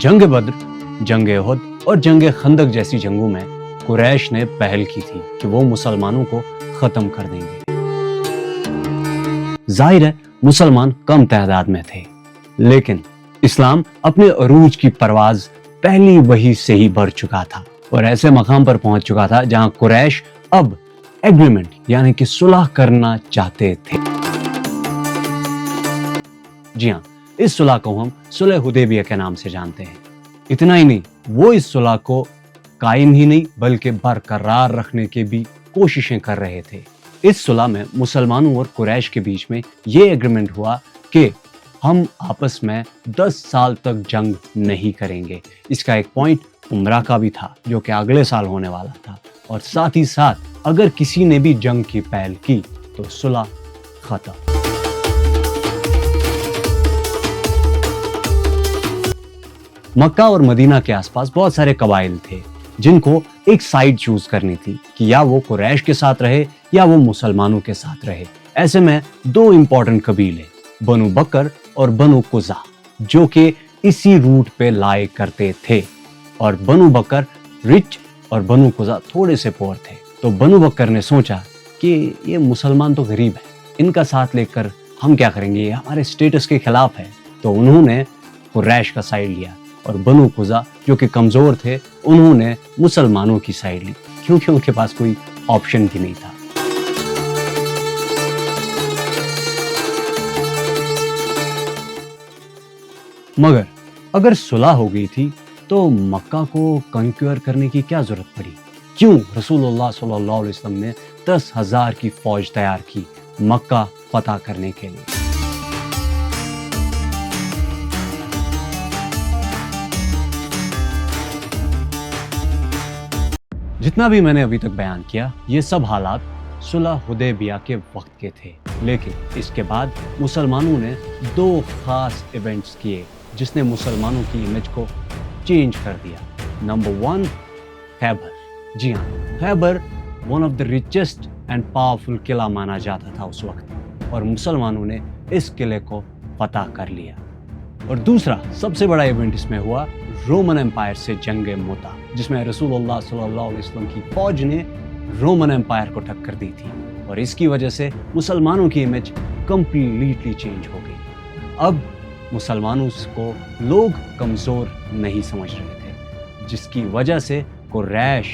जंग बद्र, जंग उहद और जंग खंदक जैसी जंगों में कुरैश ने पहल की थी कि वो मुसलमानों को खत्म कर देंगे। जाहिर है मुसलमान कम तादाद में थे, लेकिन इस्लाम अपने अरूज की परवाज पहली वही से ही बढ़ चुका था और ऐसे मकाम पर पहुंच चुका था जहां कुरैश अब एग्रीमेंट यानी कि सुलह करना चाहते थे। जी हाँ, इस सुलह को हम सुलह हुदैबिया के नाम से जानते हैं। इतना ही नहीं, वो इस सुलह को कायम ही नहीं बल्कि बरकरार रखने की भी कोशिशें कर रहे थे। इस सुलह में मुसलमानों और कुरैश के बीच में ये एग्रीमेंट हुआ कि हम आपस में 10 साल तक जंग नहीं करेंगे। इसका एक पॉइंट उम्रा का भी था जो कि अगले साल होने वाला था, और साथ ही साथ अगर किसी ने भी जंग की पहल की तो सुलह खत्म। मक्का और मदीना के आसपास बहुत सारे कबाइल थे जिनको एक साइड चूज करनी थी कि या वो कुरैश के साथ रहे या वो मुसलमानों के साथ रहे। ऐसे में दो इंपॉर्टेंट कबीले बनु बकर और बनु कुजा जो कि इसी रूट पे लाए करते थे, और बनु बकर रिच और बनु कुजा थोड़े से पुअर थे। तो बनु बकर ने सोचा कि ये मुसलमान तो गरीब है, इनका साथ लेकर हम क्या करेंगे, ये हमारे स्टेटस के खिलाफ है। तो उन्होंने कुरैश का साइड लिया और बनु कुजा जो कि कमजोर थे उन्होंने मुसलमानों की साइड ली, क्योंकि उनके पास कोई ऑप्शन भी नहीं था। मगर अगर सुलह हो गई थी तो मक्का को कंक्यूर करने की क्या जरूरत पड़ी? क्यों रसूलुल्लाह सल्लल्लाहु अलैहि वसल्लम ने 10,000 की फौज तैयार की मक्का फतह करने के लिए? जितना भी मैंने अभी तक बयान किया ये सब हालात सुलह हुदैबिया के वक्त के थे, लेकिन इसके बाद मुसलमानों ने दो खास इवेंट्स किए जिसने मुसलमानों की इमेज को चेंज कर दिया। नंबर 1, खैबर। जी हाँ, Khyber one of the richest and powerful किला माना जाता था उस वक्त, और मुसलमानों ने इस किले को फतह कर लिया। और दूसरा सबसे बड़ा इवेंट इसमें हुआ रोमन एम्पायर से जंग मुता, जिसमें रसूलुल्लाह सल्लल्लाहु अलैहि वसल्लम की फौज ने रोमन एम्पायर को टक्कर दी थी, और इसकी वजह से मुसलमानों की इमेज कंप्लीटली चेंज हो गई। अब मुसलमानों को लोग कमजोर नहीं समझ रहे थे, जिसकी वजह से कुरैश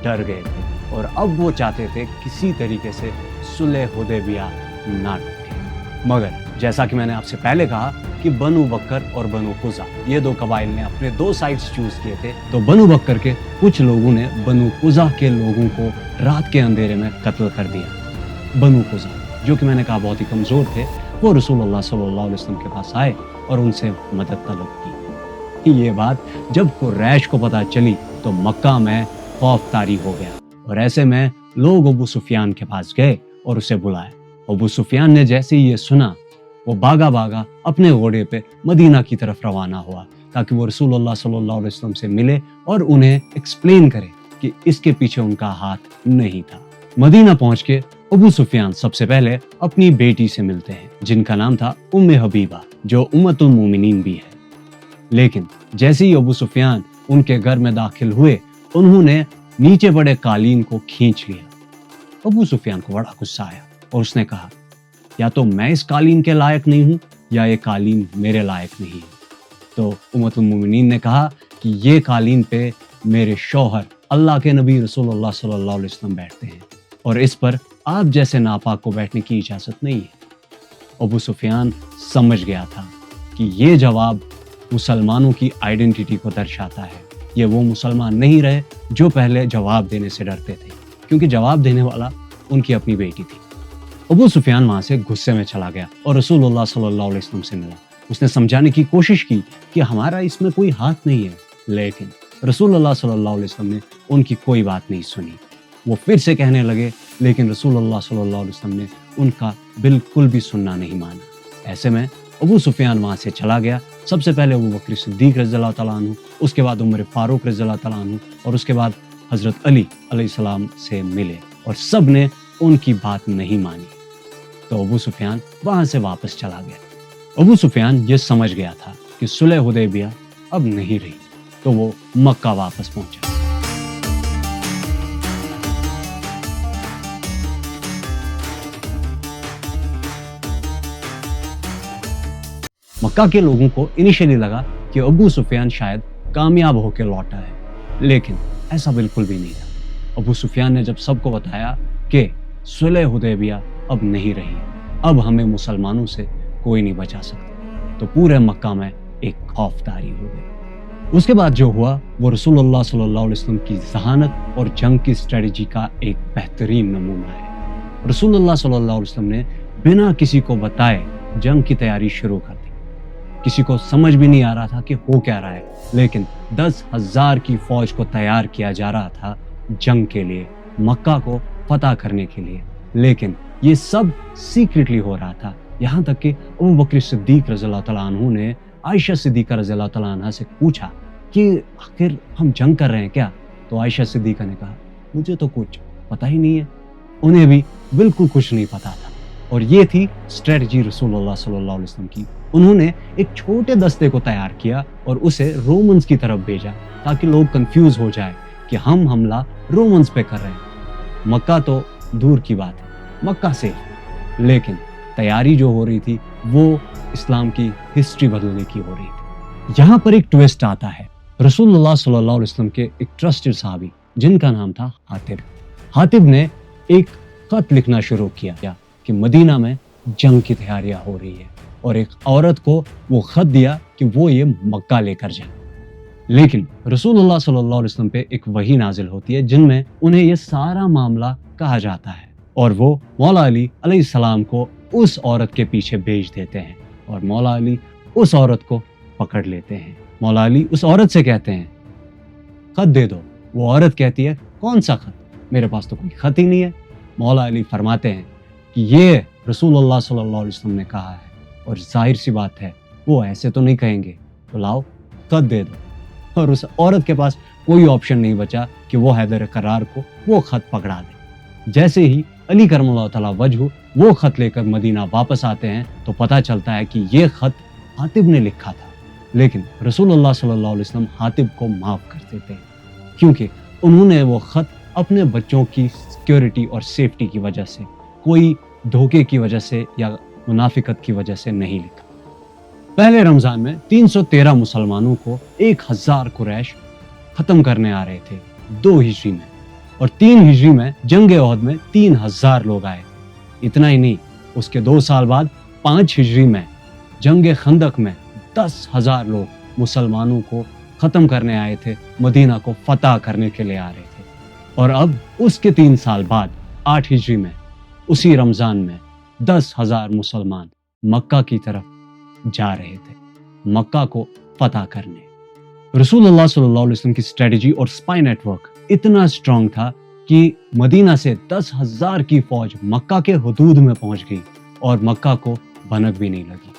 डर गए थे और अब वो चाहते थे किसी तरीके से सुलह हुदैबिया ना टूटे। मगर जैसा कि मैंने आपसे पहले कहा कि बनु बकर और बनु कुजा ये दो कबाइल ने अपने दो साइड्स चूज किए थे। तो बनु बकर के कुछ लोगों ने बनु कुजा के लोगों को रात के अंधेरे में कत्ल कर दिया। बनु कुजा जो कि मैंने कहा बहुत ही कमजोर थे, वो रसूलुल्लाह सल्लल्लाहु अलैहि वसल्लम के पास आए और उनसे मदद तलब की। ये बात जब कुरैश को पता चली तो मक्का में खौफ तारी हो गया, और ऐसे में लोग अबू सुफियान के पास गए और उसे बुलाया। अबू सुफियान ने जैसे ही ये सुना वो भागा भागा अपने घोड़े पे मदीना की तरफ रवाना हुआ ताकि वो रसूलुल्लाह सल्लल्लाहु अलैहि वसल्लम से मिले और उन्हें एक्सप्लेन करे कि इसके पीछे उनका हाथ नहीं था। मदीना पहुंच के अबू सुफियान सबसे पहले अपनी बेटी से मिलते हैं जिनका नाम था उम्मे हबीबा, जो उम्मतुल मोमिनीन भी है। लेकिन जैसे ही अबू सुफियान उनके घर में दाखिल हुए उन्होंने नीचे पड़े कालीन को खींच लिया। अबू सुफियान को बड़ा गुस्सा आया और उसने कहा, या तो मैं इस कालीन के लायक नहीं हूं या ये कालीन मेरे लायक नहीं है। तो उम्मतुल मोमिनीन ने कहा कि ये कालीन पे मेरे शौहर अल्लाह के नबी रसूलुल्लाह सल्लल्लाहु अलैहि वसल्लम बैठते हैं और इस पर आप जैसे नापाक को बैठने की इजाजत नहीं है। अबू सुफियान समझ गया था कि ये जवाब मुसलमानों की आइडेंटिटी को दर्शाता है। ये वो मुसलमान नहीं रहे जो पहले जवाब देने से डरते थे, क्योंकि जवाब देने वाला उनकी अपनी बेटी थी। अबू सुफियान वहां से गुस्से में चला गया और रसूलुल्लाह सल्लल्लाहु अलैहि वसल्लम से मिला। उसने समझाने की कोशिश की कि हमारा इसमें कोई हाथ नहीं है, लेकिन रसूलुल्लाह सल्लल्लाहु अलैहि वसल्लम ने उनकी कोई बात नहीं सुनी। वो फिर से कहने लगे, लेकिन रसूलुल्लाह सल्लल्लाहु अलैहि वसल्लम ने उनका बिल्कुल भी सुनना नहीं माना। ऐसे में अबू सुफियान वहां से चला गया। सबसे पहले अबू बकर सिद्दीक रज़ियल्लाहु तआला अन्हु, उसके बाद उमर फारूक रज़ियल्लाहु तआला अन्हु, और उसके बाद हजरत अली अलैहिस्सलाम से मिले, और सब ने उनकी बात नहीं मानी। तो अबू सुफियान वहां से वापस चला गया। अबू सुफियान ये समझ गया था कि सुलह हुदैबिया अब नहीं रही, तो वो मक्का वापस पहुंचा। मक्का के लोगों को इनिशियली लगा कि अबू सुफियान शायद कामयाब होकर लौटा है, लेकिन ऐसा बिल्कुल भी नहीं था। अबू सुफियान ने जब सबको बताया कि सुलह हुदैबिया अब नहीं रही, अब हमें मुसलमानों से कोई नहीं बचा सकता, तो पूरे मक्का में एक खौफदारी हो गई। उसके बाद जो हुआ वो रसूलुल्लाह सल्लल्लाहु अलैहि वसल्लम की ज़हानत और जंग की स्ट्रेटजी का एक बेहतरीन नमूना है। रसूलुल्लाह सल्लल्लाहु अलैहि वसल्लम ने बिना किसी को बताए जंग की तैयारी शुरू कर दी। किसी को समझ भी नहीं आ रहा था कि हो क्या रहा है, लेकिन 10,000 की फौज को तैयार किया जा रहा था जंग के लिए, मक्का को फतह करने के लिए। लेकिन ये सब सीक्रेटली हो रहा था, यहाँ तक कि अबू बकर सिद्दीक रज़ियल्लाहु तआला अन्हु ने आयशा सिद्दीका रज़ियल्लाहु तआला अन्हा से पूछा कि आखिर हम जंग कर रहे हैं क्या? तो आयशा सिद्दीका ने कहा, मुझे तो कुछ पता ही नहीं है। उन्हें भी बिल्कुल कुछ नहीं पता था। और ये थी स्ट्रेटजी रसूलुल्लाह सल्लल्लाहु अलैहि वसल्लम की। उन्होंने एक छोटे दस्ते को तैयार किया और उसे रोमन्स की तरफ भेजा, ताकि लोग कंफ्यूज हो जाए कि हम हमला रोमन्स पे कर रहे हैं। मक्का तो दूर की बात है, मक्का से, लेकिन तैयारी जो हो रही थी वो इस्लाम की हिस्ट्री बदलने की हो रही थी। यहाँ पर एक ट्विस्ट आता है। रसूलुल्लाह सल्लल्लाहु अलैहि वसल्लम के एक ट्रस्टेड सहाबी जिनका नाम था हातिब, हातिब ने एक खत लिखना शुरू किया कि मदीना में जंग की तैयारियां हो रही है, और एक औरत को वो खत दिया कि वो ये मक्का लेकर जाए। लेकिन रसूलुल्लाह सल्लल्लाहु अलैहि वसल्लम पे एक वही नाजिल होती है जिनमें उन्हें ये सारा मामला कहा जाता है, और वो मौला अली अलैहिस्सलाम को उस औरत के पीछे भेज देते हैं, और मौला अली उस औरत को पकड़ लेते हैं। मौला अली उस औरत से कहते हैं, खत दे दो। वो औरत कहती है, कौन सा खत? मेरे पास तो कोई खत ही नहीं है। मौला अली फरमाते हैं कि ये रसूलुल्लाह सल्लल्लाहु अलैहि वसल्लम ने कहा है, और जाहिर सी बात है वो ऐसे तो नहीं कहेंगे, तो लाओ खत दे दो। और उस औरत के पास कोई ऑप्शन नहीं बचा कि वो हैदर करार को वो खत पकड़ा दे। जैसे ही अली करमल्लाहु तआला वजहू वो खत लेकर मदीना वापस आते हैं, तो पता चलता है कि ये खत हातिब ने लिखा था। लेकिन रसूलुल्लाह सल्लल्लाहु अलैहि वसल्लम हातिब को माफ कर देते हैं, क्योंकि उन्होंने वो खत अपने बच्चों की सिक्योरिटी और सेफ्टी की वजह से, कोई धोखे की वजह से या मुनाफिकत की वजह से नहीं लिखा। पहले रमजान में 313 मुसलमानों को 1000 कुरैश खत्म करने आ रहे थे 2 हिजरी में, और 3 हिजरी में जंग ओहद में 3000 लोग आए। इतना ही नहीं, उसके 2 साल बाद 5 हिजरी में जंग खंदक में 10,000 लोग मुसलमानों को खत्म करने आए थे, मदीना को फतह करने के लिए आ रहे थे। और अब उसके 3 साल बाद 8 हिजरी में उसी रमजान में 10,000 मुसलमान मक्का की तरफ जा रहे थे, मक्का को फतह करने। रसूलुल्लाह सल्लल्लाहु अलैहि वसल्लम की स्ट्रेटजी और स्पाई नेटवर्क इतना स्ट्रांग था कि मदीना से 10,000 की फौज मक्का के हुदूद में पहुंच गई और मक्का को भनक भी नहीं लगी।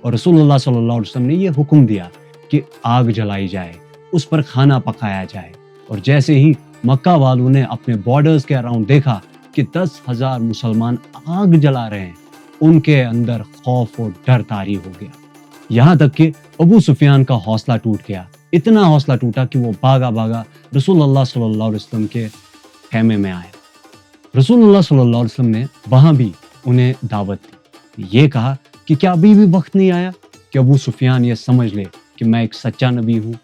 और रसूलुल्लाह सल्लल्लाहु अलैहि वसल्लम ने ये हुक्म दिया कि आग जलाई जाए, उस पर खाना पकाया जाए। और जैसे ही मक्का वालों ने अपने बॉर्डर्स के अराउंड देखा कि 10,000 मुसलमान आग जला रहे हैं, उनके अंदर खौफ और डर तारी हो गया। यहाँ तक कि अबू सुफियान का हौसला टूट गया। इतना हौसला टूटा कि वो भागा भागा रसूलुल्लाह सल्लल्लाहु अलैहि वसल्लम के खेमे में आया। रसूलुल्लाह सल्लल्लाहु अलैहि वसल्लम ने वहां भी उन्हें दावत दी। ये कहा कि क्या अभी भी वक्त नहीं आया कि अबू सुफियान ये समझ ले कि मैं एक सच्चा नबी हूँ।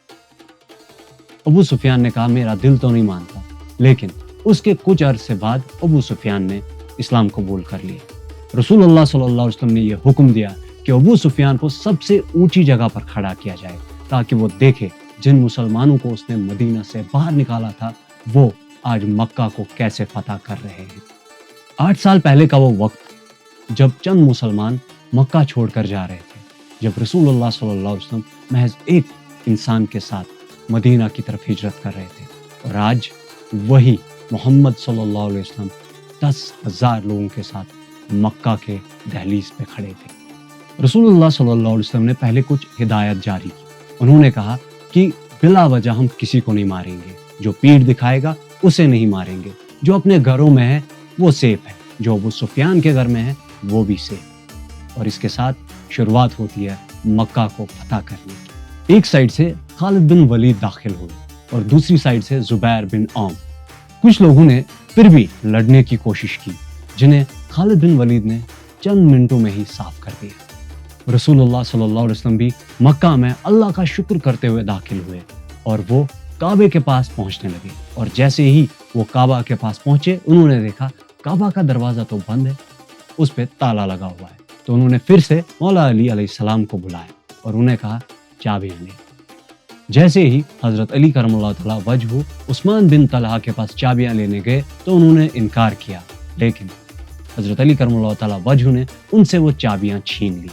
अबू सुफियान ने कहा, मेरा दिल तो नहीं मानता। लेकिन उसके कुछ अरसे बाद अबू सुफियान ने इस्लाम कबूल कर लिया। रसूलुल्लाह सल्लल्लाहु अलैहि वसल्लम ने यह हुक्म दिया कि अबू सुफियान को सबसे ऊंची जगह पर खड़ा किया जाए, ताकि वो देखे जिन मुसलमानों को उसने मदीना से बाहर निकाला था वो आज मक्का को कैसे फतह कर रहे हैं। 8 साल पहले का वो वक्त जब चंद मुसलमान मक्का छोड़कर जा रहे थे, जब रसूलुल्लाह सल्लल्लाहु अलैहि वसल्लम महज एक इंसान के साथ मदीना की तरफ हिजरत कर रहे थे। और आज वही मोहम्मद सल्लल्लाहु अलैहि वसल्लम 10,000 लोगों के साथ मक्का के दहलीज पे खड़े थे। रसूलुल्लाह सल्लल्लाहु अलैहि वसल्लम ने पहले कुछ हिदायत जारी की। उन्होंने कहा कि बिला वजह हम किसी को नहीं मारेंगे, जो पीठ दिखाएगा उसे नहीं मारेंगे, जो अपने घरों में है वो सेफ है, जो अबू सुफियान के घर में है वो भी सेफ। और इसके साथ शुरुआत होती है मक्का को फतह करने की। एक साइड से खालिद बिन वलीद दाखिल हुए और दूसरी साइड से जुबैर बिन आम। कुछ लोगों ने फिर भी लड़ने की कोशिश की, जिन्हें खालिद बिन वलीद ने चंद मिनटों में ही साफ कर दिया। रसूलुल्लाह सल्लल्लाहु अलैहि वसल्लम भी मक्का में अल्लाह का शुक्र करते हुए दाखिल हुए और वो काबे के पास पहुंचने लगे। और जैसे ही वो काबा के पास पहुंचे, उन्होंने देखा काबा का दरवाजा तो बंद है, उस पे ताला लगा हुआ है। तो उन्होंने फिर से मौला अली अलैहिस्सलाम को बुलाया और उन्हें कहा चाबियां ले। जैसे ही हजरत अली करमुल्लाह तआला वजहू उस्मान बिन तलहा के पास चाबियां लेने गए तो उन्होंने इनकार किया, लेकिन हजरत अली करमुल्लाह तआला वजहू ने उनसे वो चाबियां छीन ली।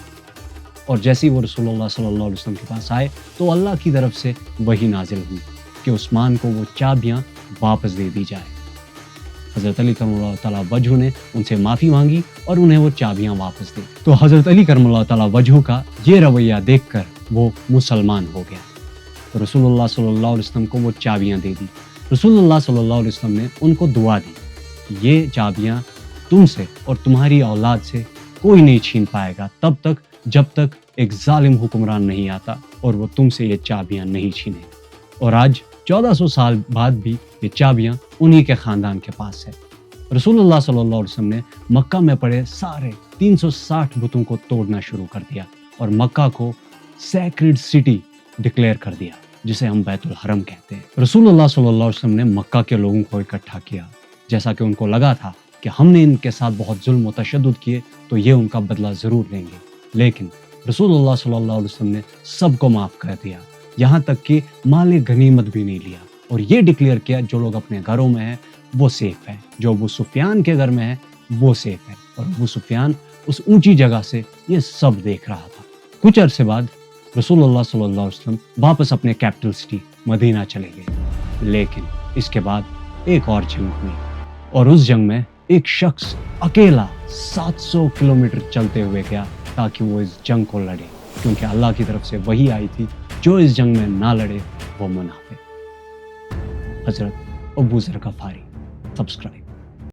और जैसे ही वो रसूलुल्लाह सल्लल्लाहु अलैहि वसल्लम के पास आए तो अल्लाह की तरफ से वही नाजिल हुई कि उस्मान को वो चाबियां वापस दे दी जाए। हजरत अली करमुल्लाह तआला वजहू ने उनसे माफ़ी मांगी और उन्हें वो चाबियां वापस दी। तो हजरत अली करमुल्लाह तआला वजहू का ये रवैया देखकर वो मुसलमान हो गया। तो रसूलुल्लाह सल्लल्लाहु अलैहि वसल्लम को वो चाबियां दे दी। रसूलुल्लाह सल्लल्लाहु अलैहि वसल्लम ने उनको दुआ दी, ये चाबियां तुमसे और तुम्हारी औलाद से कोई नहीं छीन पाएगा तब तक जब तक एक जालिम हुक्मरान नहीं आता और वो तुमसे ये चाबियां नहीं छीने। और आज 1400 साल बाद भी ये चाबियां उन्हीं के खानदान के पास है। रसूलुल्लाह सल्लल्लाहु अलैहि वसल्लम ने मक्का में पड़े सारे 360 बुतों को तोड़ना शुरू कर दिया और मक्का को सैक्रेड सिटी डिक्लेयर कर दिया, जिसे हम बैतुल हरम कहते हैं। रसूलुल्लाह सल्लल्लाहु अलैहि वसल्लम ने मक्का के लोगों को इकट्ठा किया, जैसा कि उनको लगा था कि हमने इनके साथ बहुत जुल्म और तशद्दुद किए तो ये उनका बदला ज़रूर लेंगे। लेकिन रसूलुल्लाह सल्लल्लाहु अलैहि वसल्लम ने सबको माफ़ कर दिया, यहाँ तक कि माले गनीमत भी नहीं लिया और ये डिक्लेयर किया जो लोग अपने घरों में हैं वो सेफ है, जो अबू सुफियान के घर में है वो सेफ है। और अबू सुफियान उस ऊंची जगह से ये सब देख रहा था। कुछ अरसे बाद रसूलुल्लाह सल्लल्लाहु अलैहि वसल्लम वापस अपने कैपिटल सिटी मदीना चले गए। लेकिन इसके बाद एक और जंग हुई और उस जंग में एक शख्स अकेला 700 किलोमीटर चलते हुए गया ताकि वो इस जंग को लड़े, क्योंकि अल्लाह की तरफ से वही आई थी जो इस जंग में ना लड़े वो मुनाफिक। हजरत अबू ज़र गफ़ारी। सब्सक्राइब।